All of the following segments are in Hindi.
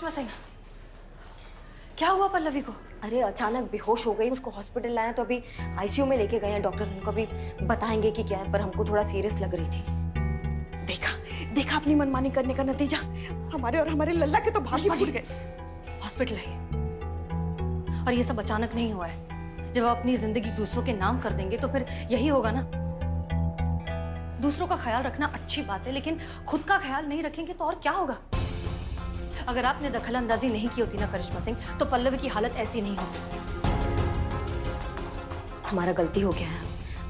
करिश्मा सिंह, क्या हुआ पल्लवी को? अरे अचानक बेहोश हो गई, उसको हॉस्पिटल लाया तो अभी आईसीयू में लेके गए हैं डॉक्टर। उनको अभी बताएंगे कि क्या है, पर हमको थोड़ा सीरियस लग रही थी। देखा देखा अपनी मनमानी करने का नतीजा। हमारे और हमारे लल्ला के तो भाग ही फूट गए। हॉस्पिटल है और ये सब अचानक नहीं हुआ है। जब आप अपनी जिंदगी दूसरों के नाम कर देंगे तो फिर यही होगा ना। दूसरों का ख्याल रखना अच्छी बात है, लेकिन खुद का ख्याल नहीं रखेंगे तो और क्या होगा? अगर आपने दखल अंदाजी नहीं की होती ना करिश्मा सिंह, तो पल्लवी की हालत ऐसी नहीं होती। हमारा गलती हो गया है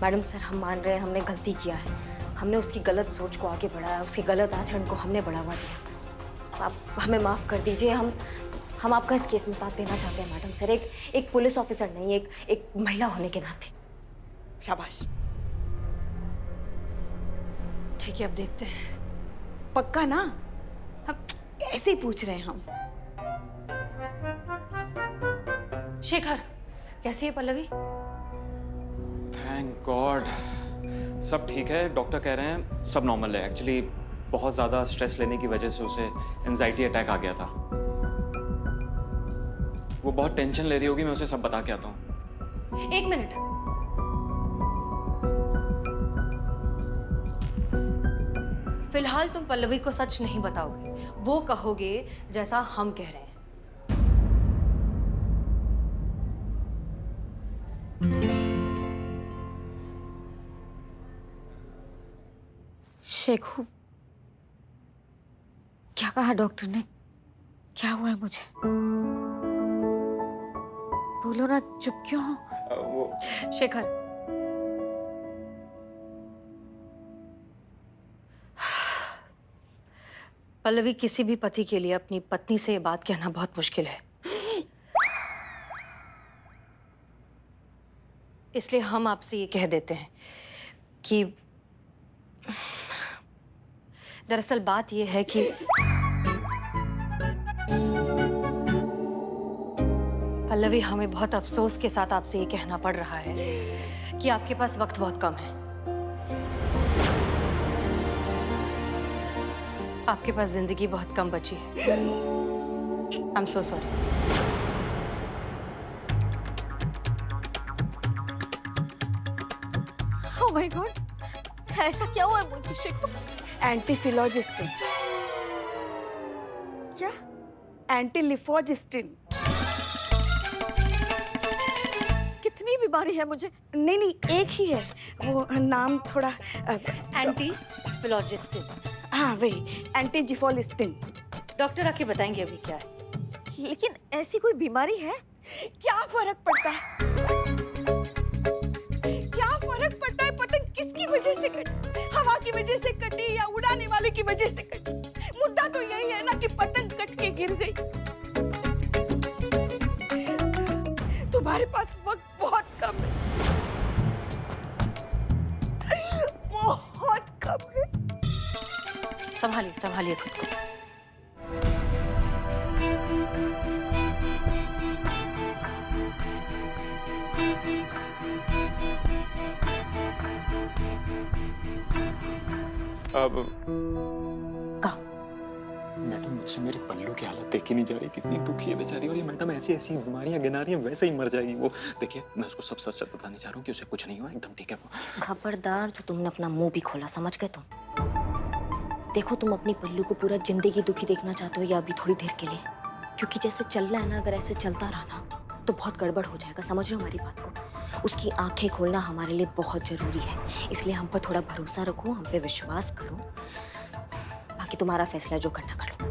मैडम सर, हम मान रहे हैं हमने गलती किया है। हमने उसकी गलत सोच को आगे बढ़ाया, उसके गलत आचरण को हमने बढ़ावा दिया। आप हमें माफ कर दीजिए। हम आपका इस केस में साथ देना चाहते हैं मैडम सर, एक पुलिस ऑफिसर नहीं, एक महिला होने के नाते। शाबाश। ठीक है, अब देखते हैं। पक्का ना? हम ऐसे ही पूछ रहे हैं हम। शेखर, कैसी है पल्लवी? थैंक गॉड, सब ठीक है। डॉक्टर कह रहे हैं सब नॉर्मल है। एक्चुअली बहुत ज़्यादा स्ट्रेस लेने की वजह से उसे एंजाइटी अटैक आ गया था। वो बहुत टेंशन ले रही होगी, मैं उसे सब बता के आता हूँ। एक मिनट, फिलहाल तुम पल्लवी को सच नहीं बताओगे, वो कहोगे जैसा हम कह रहे हैं। शेखू, क्या कहा डॉक्टर ने? क्या हुआ है मुझे? बोलो ना, चुप क्यों हो? शेखर, पल्लवी, किसी भी पति के लिए अपनी पत्नी से ये बात कहना बहुत मुश्किल है। इसलिए हम आपसे ये कह देते हैं कि दरअसल बात ये है कि पल्लवी, हमें बहुत अफसोस के साथ आपसे ये कहना पड़ रहा है कि आपके पास वक्त बहुत कम है। आपके पास जिंदगी बहुत कम बची है। I am so sorry. Oh my God, ऐसा क्या हुआ है मुझे शेखू? एंटीफिलोजिस्टिन। क्या? एंटीलिफोजिस्टिन। कितनी बीमारी है मुझे? नहीं, एक ही है। वो नाम थोड़ा एंटीफिलोजिस्टिन। हाँ वही, एंटीजिफोलिस्टिन। डॉक्टर आके बताएंगे अभी क्या है। लेकिन ऐसी कोई बीमारी है? क्या फर्क पड़ता है? क्या फर्क पड़ता है पतंग किसकी वजह से कटी? हवा की वजह से कटी या उड़ाने वाले की वजह से कटी? मुद्दा तो यही है ना कि पतंग कट के गिर गई। तुम्हारे पास वक्त बहुत कम है, बहुत कम है। संभालिए संभालिए खुद को। अब कहा? मैडम, मुझसे मेरी पल्लू की हालत देखी नहीं जा रही, कितनी दुखी है बेचारी। और ये मैडम ऐसी ऐसी बीमारियां गिना रही है, वैसे ही मर जाएगी वो। देखिए, मैं उसको सब सच सच बताने चाह रहा हूँ कि उसे कुछ नहीं हुआ, एकदम ठीक है वो। खबरदार, जो तुमने अपना मुंह भी खोला, समझ गए तुम? देखो, तुम अपनी पल्लू को पूरा जिंदगी दुखी देखना चाहते हो या अभी थोड़ी देर के लिए? क्योंकि जैसे चल रहा है ना, अगर ऐसे चलता रहा ना तो बहुत गड़बड़ हो जाएगा। समझ रहे हो हमारी बात को? उसकी आंखें खोलना हमारे लिए बहुत जरूरी है, इसलिए हम पर थोड़ा भरोसा रखो, हम पे विश्वास करो। बाकी तुम्हारा फैसला जो करना कर लो।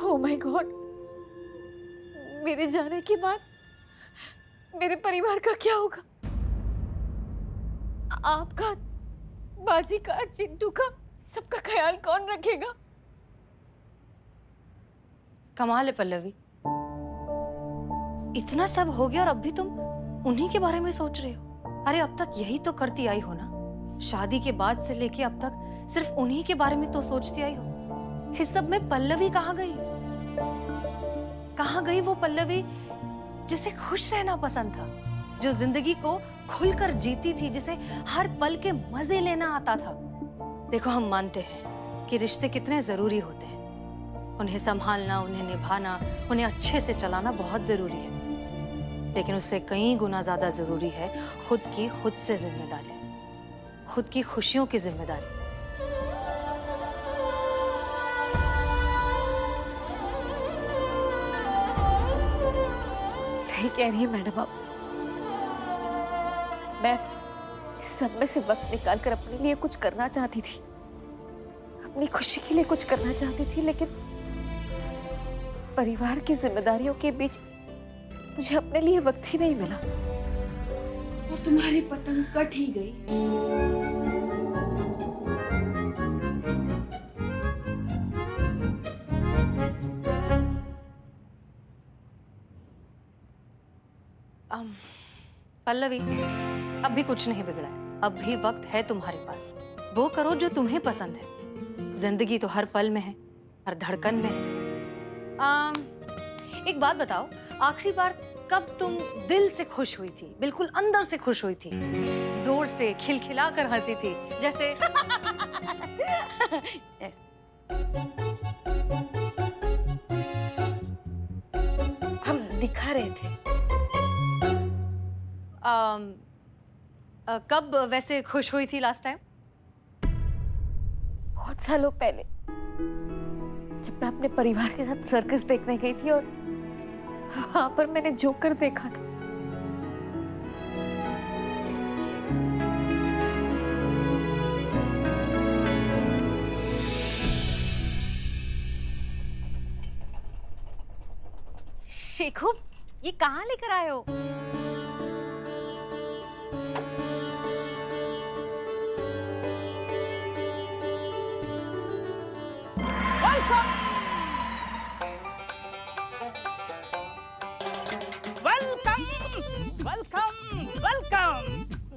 ओह माय गॉड, मेरे जाने के बाद मेरे परिवार का क्या होगा? आपका, बाजी का, चिंटू का, सबका ख्याल कौन रखेगा? कमाल है पल्लवी, इतना सब हो गया और अब भी तुम उन्हीं के बारे में सोच रहे हो। अरे अब तक यही तो करती आई हो ना, शादी के बाद से लेके अब तक सिर्फ उन्हीं के बारे में तो सोचती आई हो। इस सब में पल्लवी कहाँ गई? कहाँ गई वो पल्लवी जिसे खुश रहना पसंद था, जो जिंदगी को खुलकर जीती थी, जिसे हर पल के मजे लेना आता था। देखो, हम मानते हैं कि रिश्ते कितने जरूरी होते हैं, उन्हें संभालना, उन्हें निभाना, उन्हें अच्छे से चलाना बहुत जरूरी है, लेकिन उससे कई गुना ज्यादा जरूरी है खुद से जिम्मेदारी, खुद की खुशियों की जिम्मेदारी। सही कह रही है मैडम आप। मैं इस सब में से वक्त निकाल कर अपने लिए कुछ करना चाहती थी, अपनी खुशी के लिए कुछ करना चाहती थी, लेकिन परिवार की जिम्मेदारियों के बीच मुझे अपने लिए वक्त ही नहीं मिला। और तुम्हारी पतंग कट ही गई। पल्लवी, अब भी कुछ नहीं बिगड़ा है, अब भी वक्त है तुम्हारे पास। वो करो जो तुम्हें पसंद है। जिंदगी तो हर पल में है, हर धड़कन में है। एक बात बताओ, आखिरी बार कब तुम दिल से खुश हुई थी, बिल्कुल अंदर से खुश हुई थी, जोर से खिलखिला कर हंसी थी, जैसे हम दिखा रहे थे। कब वैसे खुश हुई थी लास्ट टाइम? बहुत सालों पहले, जब मैं अपने परिवार के साथ सर्कस देखने गई थी और वहां पर मैंने जोकर देखा था। शेखू, ये कहाँ लेकर आए हो? वेलकम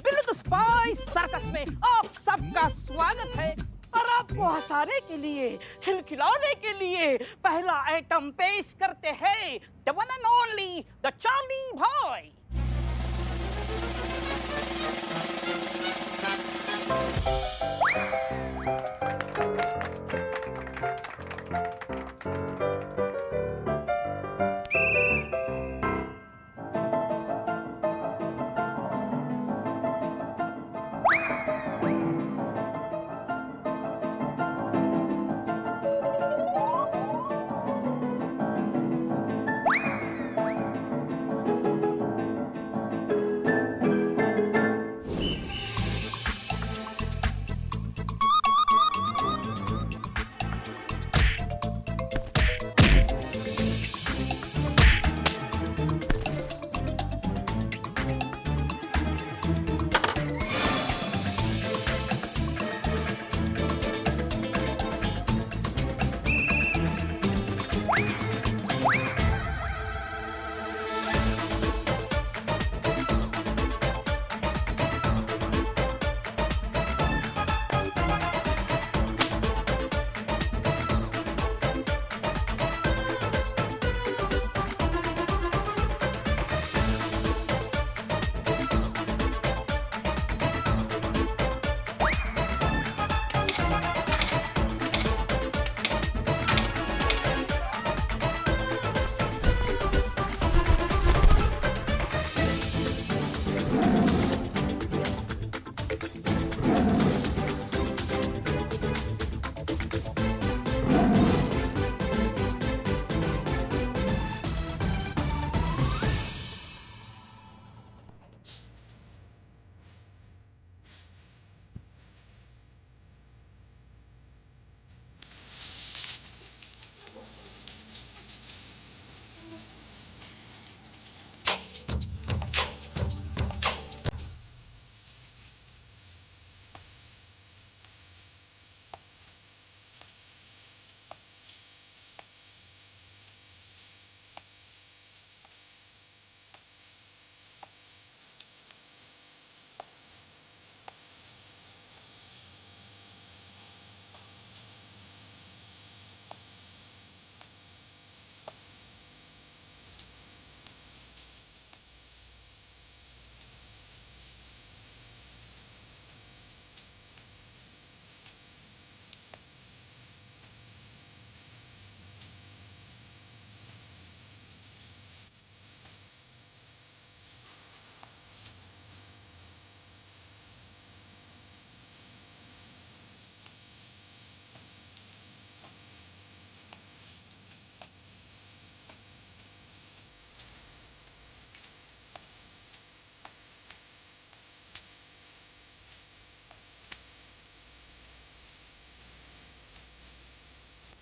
बिल्कुल स्पाइस सर्कस में आप सबका स्वागत है। और आपको हंसाने के लिए, खिलखिलाने के लिए पहला आइटम पेश करते हैं the one and only the Charlie boy.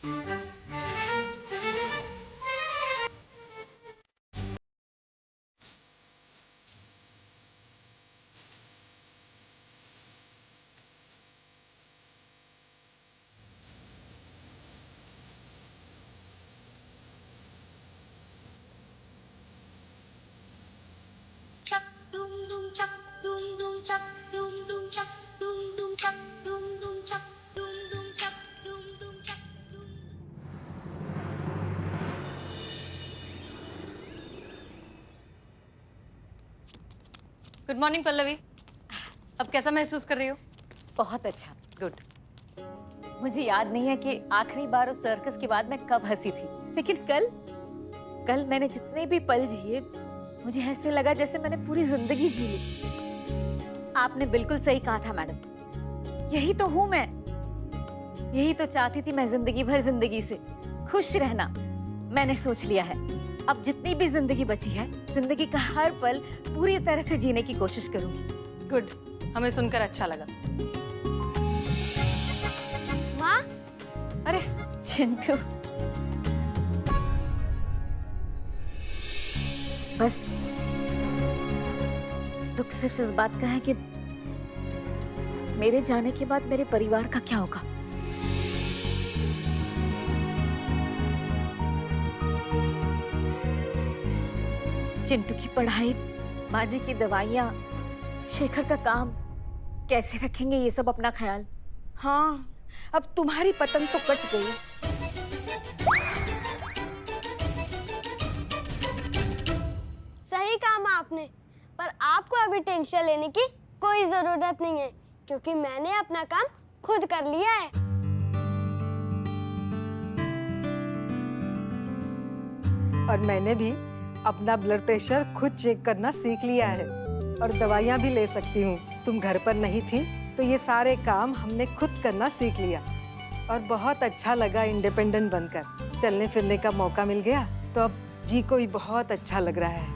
Good morning Pallavi. अब कैसा महसूस कर रही हो? बहुत अच्छा। गुड। मुझे याद नहीं है कि आखिरी बार उस सर्कस के बाद मैं कब हंसी थी, लेकिन कल मैंने जितने भी पल जिए मुझे ऐसे लगा जैसे मैंने पूरी जिंदगी जी ली। आपने बिल्कुल सही कहा था मैडम, यही तो हूं मैं, यही तो चाहती थी मैं जिंदगी भर जिंदगी से खुश रहना। मैंने सोच लिया है अब जितनी भी जिंदगी बची है, जिंदगी का हर पल पूरी तरह से जीने की कोशिश करूंगी। गुड, हमें सुनकर अच्छा लगा। माँ, अरे चिंटू, बस दुख सिर्फ इस बात का है कि मेरे जाने के बाद मेरे परिवार का क्या होगा। चिंटू की पढ़ाई, माँ जी की दवाइयाँ, शेखर का काम, कैसे रखेंगे ये सब अपना ख्याल? हाँ, अब तुम्हारी पतंग तो कट गई। सही कहा माँ आपने, पर आपको अभी टेंशन लेने की कोई जरूरत नहीं है, क्योंकि मैंने अपना काम खुद कर लिया है। और मैंने भी अपना ब्लड प्रेशर खुद चेक करना सीख लिया है और दवाइयाँ भी ले सकती हूँ। तुम घर पर नहीं थी तो ये सारे काम हमने खुद करना सीख लिया और बहुत अच्छा लगा। इंडिपेंडेंट बनकर चलने फिरने का मौका मिल गया तो अब जी को ही बहुत अच्छा लग रहा है।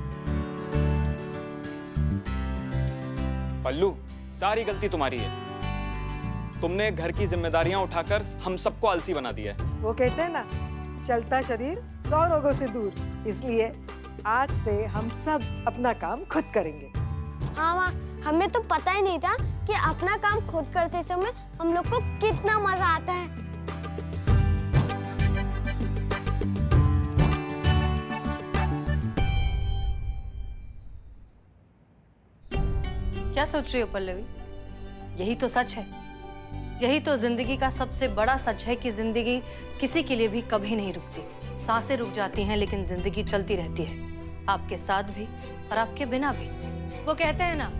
पल्लू, सारी गलती तुम्हारी है। तुमने घर की जिम्मेदारियां उठाकर हम सबको आलसी बना दिया है। वो कहते हैं ना, चलता शरीर 100 रोगों से दूर, इसलिए आज से हम सब अपना काम खुद करेंगे। हाँ माँ, हमें तो पता ही नहीं था कि अपना काम खुद करते समय हम लोग को कितना मजा आता है। क्या सोच रही हो पल्लवी? यही तो सच है, यही तो जिंदगी का सबसे बड़ा सच है कि जिंदगी किसी के लिए भी कभी नहीं रुकती। सांसें रुक जाती हैं लेकिन जिंदगी चलती रहती है, आपके साथ भी और आपके बिना भी। वो कहते हैं ना,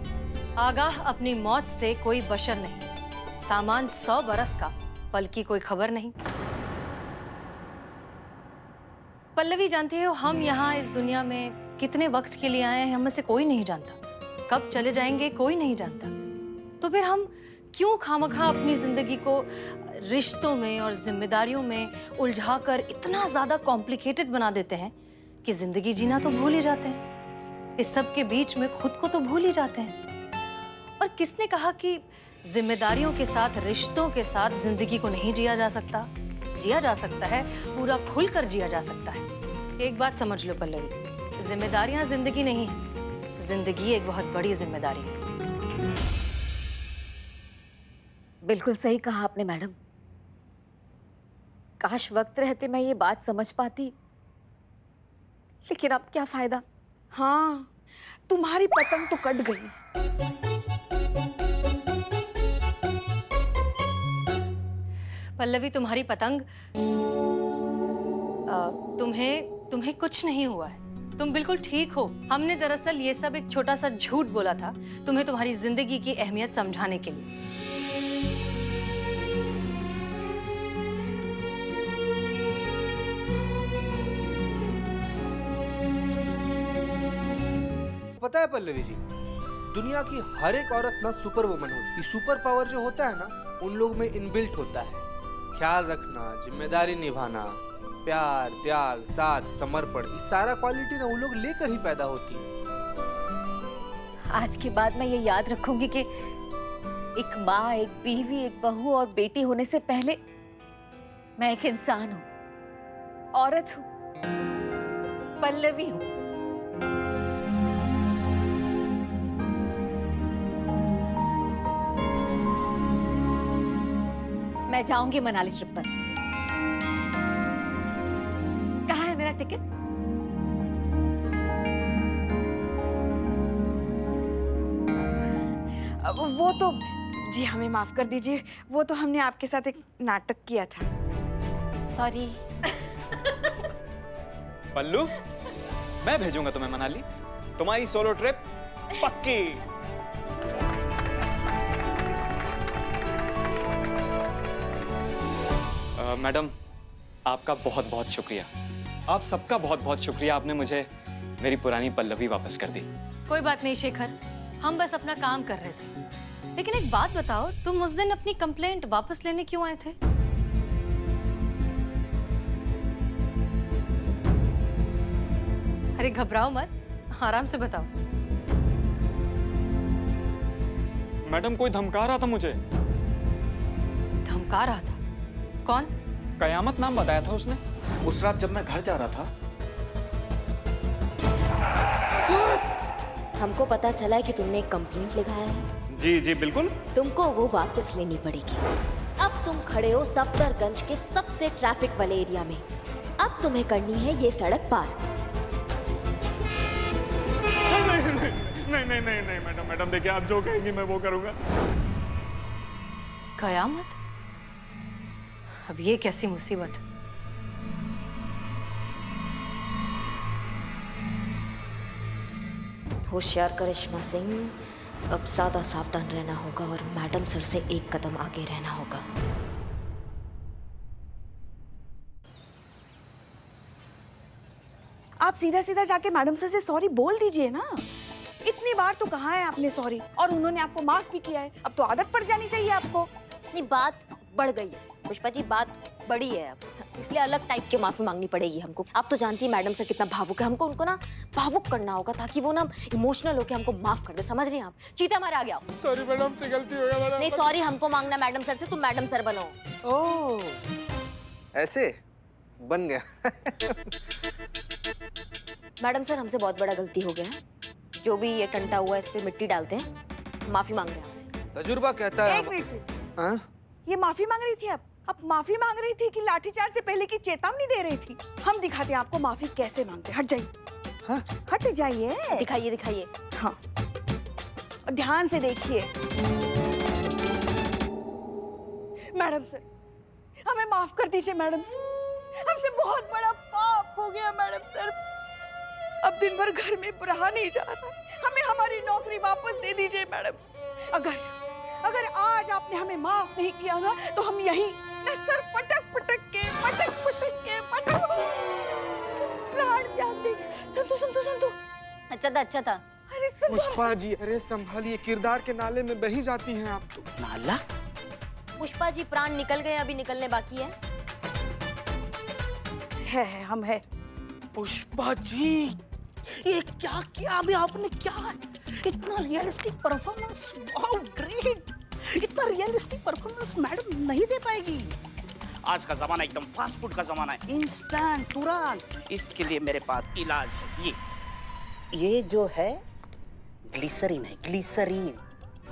आगाह अपनी मौत से कोई बशर नहीं, सामान 100 बरस का, पल की कोई खबर नहीं। पल्लवी, जानती हो हम यहाँ इस दुनिया में कितने वक्त के लिए आए हैं, हम में से कोई नहीं जानता। कब चले जाएंगे कोई नहीं जानता। तो फिर हम क्यों खामखा अपनी जिंदगी को रिश्तों में और जिम्मेदारियों में उलझाकर इतना ज्यादा कॉम्प्लिकेटेड बना देते हैं कि जिंदगी जीना तो भूल ही जाते हैं, इस सब के बीच में खुद को तो भूल ही जाते हैं। और किसने कहा कि जिम्मेदारियों के साथ, रिश्तों के साथ जिंदगी को नहीं जिया जा सकता? जिया जा सकता है, पूरा खुलकर जिया जा सकता है। एक बात समझ लो पल्लवी, जिम्मेदारियां जिंदगी नहीं है, जिंदगी एक बहुत बड़ी जिम्मेदारी है। बिल्कुल सही कहा आपने मैडम। काश वक्त रहते मैं ये बात समझ पाती, लेकिन अब क्या फायदा। हाँ, तुम्हारी पतंग तो कट गई। पल्लवी, तुम्हारी पतंग, तुम्हें कुछ नहीं हुआ है, तुम बिल्कुल ठीक हो। हमने दरअसल ये सब एक छोटा सा झूठ बोला था तुम्हें तुम्हारी जिंदगी की अहमियत समझाने के लिए। पता है पल्लवी जी, दुनिया की हर एक औरत ना सुपर वुमन होती है। सुपर पावर जो होता है ना, उन लोग में इनबिल्ट होता है। ख्याल रखना, जिम्मेदारी निभाना, प्यार, त्याग, साथ, समर्पण, ये सारा क्वालिटी ना उन लोग लेकर ही पैदा होती है। आज के बाद मैं ये याद रखूंगी कि एक माँ, एक बीवी, एक बहू और बेटी होने से पहले मैं एक इंसान हूँ, औरत हूँ, पल्लवी हूँ। मैं जाऊंगी मनाली ट्रिप पर। कहाँ है मेरा टिकट? वो तो जी हमें माफ कर दीजिए, वो तो हमने आपके साथ एक नाटक किया था। सॉरी। पल्लू, मैं भेजूंगा तुम्हें मनाली, तुम्हारी सोलो ट्रिप पक्की। मैडम, आपका बहुत बहुत शुक्रिया। आप सबका बहुत बहुत शुक्रिया, आपने मुझे मेरी पुरानी पल्लवी वापस कर दी। कोई बात नहीं शेखर, हम बस अपना काम कर रहे थे। लेकिन एक बात बताओ, तुम उस दिन अपनी कंप्लेंट वापस लेने क्यों आए थे? अरे घबराओ मत, आराम से बताओ। मैडम, कोई धमका रहा था मुझे। धमका रहा था? कौन? कयामत नाम बताया था उसने। उस रात जब मैं घर जा रहा था। हमको पता चला है कि तुमने एक कंप्लेंट लिखाया है। जी जी बिल्कुल। तुमको वो वापस लेनी पड़ेगी। अब तुम खड़े हो सफदरगंज के सबसे ट्रैफिक वाले एरिया में। अब तुम्हें करनी है ये सड़क पार। नहीं मैडम देखिए, आप जो कहेंगी मैं वो करूंगा। कयामत? अब ये कैसी मुसीबत? होशियार करिश्मा सिंह, अब ज्यादा सावधान रहना होगा और मैडम सर से एक कदम आगे रहना होगा। आप सीधा सीधा जाके मैडम सर से सॉरी बोल दीजिए ना। इतनी बार तो कहा है आपने सॉरी, और उन्होंने आपको माफ भी किया है। अब तो आदत पड़ जानी चाहिए आपको। नहीं, बात बढ़ गई है पुष्पा जी, बात बड़ी है अब, इसलिए अलग टाइप की माफी मांगनी पड़ेगी हमको। आप तो जानती है मैडम सर कितना भावुक है, हमको उनको ना भावुक करना होगा ताकि वो ना इमोशनल होकर हमको माफ कर दे। समझ रही हैं आप? चीता हमारे आ गया। सॉरी मैडम, से गलती हो गया मैडम। नहीं, सॉरी हमको मांगना मैडम सर से, तुम मैडम सर बनो। ओह, ऐसे बन गया। मैडम सर, हमसे बहुत बड़ा गलती हो गया है। जो भी ये टंटा हुआ है इस पे मिट्टी डालते हैं। माफी मांग रहे हैं आपसे। तजुर्बा कहता है। एक मिनट, हाँ? ये माफी मांग रही थी आप माफी मांग रही थी कि लाठीचार्ज से पहले की चेतावनी दे रही थी? हम दिखाते हैं आपको माफी कैसे मांगते। हट जाइए। हाँ? हट जाइए। दिखाइए दिखाइए। हाँ, ध्यान से देखिए। मैडम सर, हमें माफ कर दीजिए मैडम सर। हमसे बहुत बड़ा पाप हो गया मैडम सर। अब दिन भर घर में रहा नहीं जा रहा। हमें हमारी नौकरी वापस दे दीजिए मैडम सर। अगर आज आपने हमें माफ नहीं किया ना, तो हम यही सर पटक के प्राण त्याग देंगे। संतु। अच्छा था। अरे संतु। पुष्पा जी, अरे संभालिए, किरदार के नाले में बही जाती हैं आप तो। नाला? पुष्पा जी, प्राण निकल गए, अभी निकलने बाकी है। हम है। पुष्पा जी, ये क्या किया अभी आपने? क्या इतना रियलिस्टिक परफॉर्मेंस, वाओ ग्रेट। इतना रियलिस्टिक परफॉर्मेंस मैडम नहीं दे पाएगी। आज का जमाना एकदम फास्ट फूड का जमाना है, इंस्टेंट, तुरंत। इसके लिए मेरे पास इलाज है। ये जो है ग्लिसरीन है, ग्लिसरीन।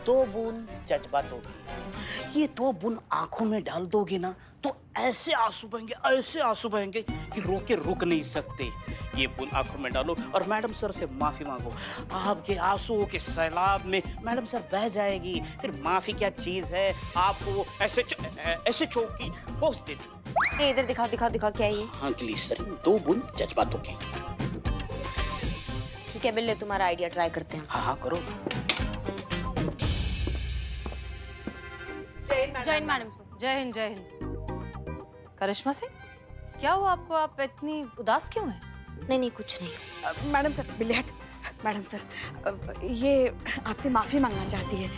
2 बूंद जज्बातों की, ये 2 बूंद आंखों में डाल दोगे ना, तो ऐसे आंसू बहेंगे कि रोके रुक नहीं सकते। ये बूंद आंखों में डालो और मैडम सर से माफी मांगो। आपके आंसुओं के सैलाब में मैडम सर बह जाएगी। फिर माफी क्या चीज है, आपको ऐसे चौकी पोंछ देती। इधर दिखाओ क्या है ये? हाँ, ग्लिसरीन, 2 बूंद जज्बातों की। ठीक है बिल्ले, तुम्हारा आइडिया ट्राई करते हैं। हाँ करो। जय हिंद मैडम सर। जय हिंद। करिश्मा सिंह, क्या हुआ आपको? आप इतनी उदास क्यों हैं? नहीं कुछ नहीं। मैडम सर, बिल्ले हट। मैडम सर, ये आपसे माफी मांगना चाहती है।